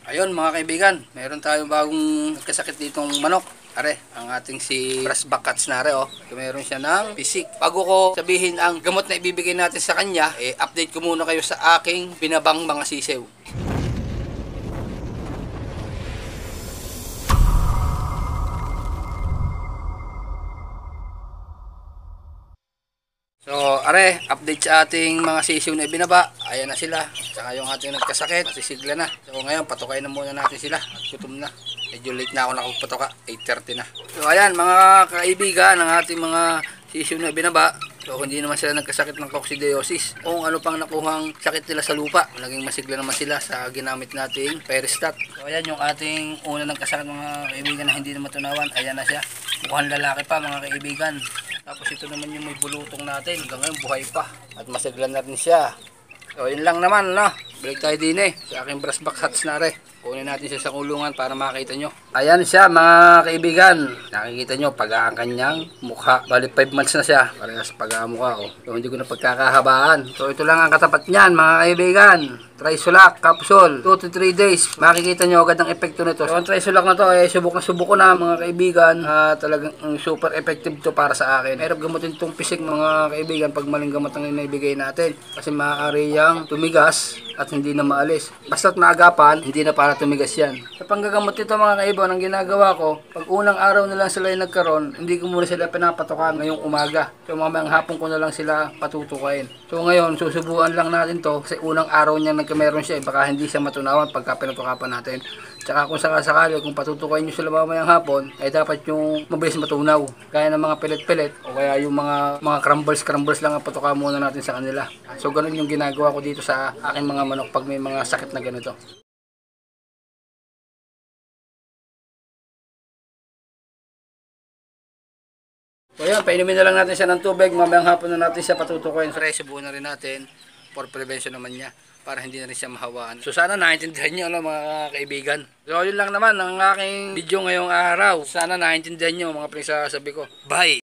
Ayun mga kaibigan, meron tayong bagong nagkasakit ditong manok. Are, ang ating si Brasback Cats na are, oh. Meron siya ng pisik. Bago ko sabihin ang gamot na ibibigay natin sa kanya, update ko muna kayo sa aking binabang mga sisew. So, are, update sa ating mga sisiw na ibinaba. Ayan na sila. Saka yung ating nagkasakit, masisigla na. So, ngayon, patukay na muna natin sila. At gutom na. Medyo late na ako nakapatuka. 8:30 na. So, ayan, mga kaibigan, ang ating mga sisiw na ibinaba. So, hindi naman sila nagkasakit ng coccidiosis. Kung ano pang nakuhang sakit nila sa lupa. Naging masigla naman sila sa ginamit nating Peristat. So, ayan yung ating una nagkasakit mga kaibigan na hindi na matunawan. Ayan na siya. Mukhang lalaki pa mga kaibigan. Tapos ito naman yung may bulutong natin. Hanggang ngayon buhay pa. At masigla na rin siya. So yun lang naman, no? Balik tayo din sa aking Brasback Cats na rin. Kunin natin siya sa kulungan para makita nyo. Ayan siya mga kaibigan. Nakikita nyo pag ang kanyang mukha. Bali 5 months na siya. Parehas pag ang mukha. Oh. So hindi ko na pagkakahabaan. So ito lang ang katapat niyan mga kaibigan. Trisolac capsule. 2 to 3 days. Makikita nyo agad ang epekto nito. So ang Trisolac na to subok ko na mga kaibigan. Talagang super effective to para sa akin. Pero gamutin itong pisik mga kaibigan pag maling gamot ang inibigay natin. Kasi maaari yang tumigas at hindi na maalis. Basta't maagapan, hindi na para tumigas yan. Sa panggagamot nito mga kaibigan, ang ginagawa ko, pag unang araw na lang sila yung nagkaroon, hindi ko muna sila pinapatukan ngayong umaga. So mamayang hapon ko na lang sila patutukain. So ngayon, susubuan lang natin to kasi unang araw niya nagkameron siya, baka hindi siya matunawan pagka pinatukapan natin. Tsaka kung sakasakali, kung patutukain nyo sila mamayang hapon, ay dapat yung mabilis matunaw. Kaya ng mga pilit-pilit, o kaya yung mga crumbles lang ang patuka muna natin sa kanila. So ganun yung ginagawa ko dito sa aking mga manok pag may mga sakit na ganito. So yan, painumin na lang natin siya ng tubig, mamayang hapon na natin siya patutukuin. Subuhan na rin natin for prevention naman niya para hindi na rin siya mahawaan. So sana naintindihan niyo mga kaibigan. So yun lang naman ang aking video ngayong araw. Sana naintindihan niyo mga pinagsasabi ko. Bye!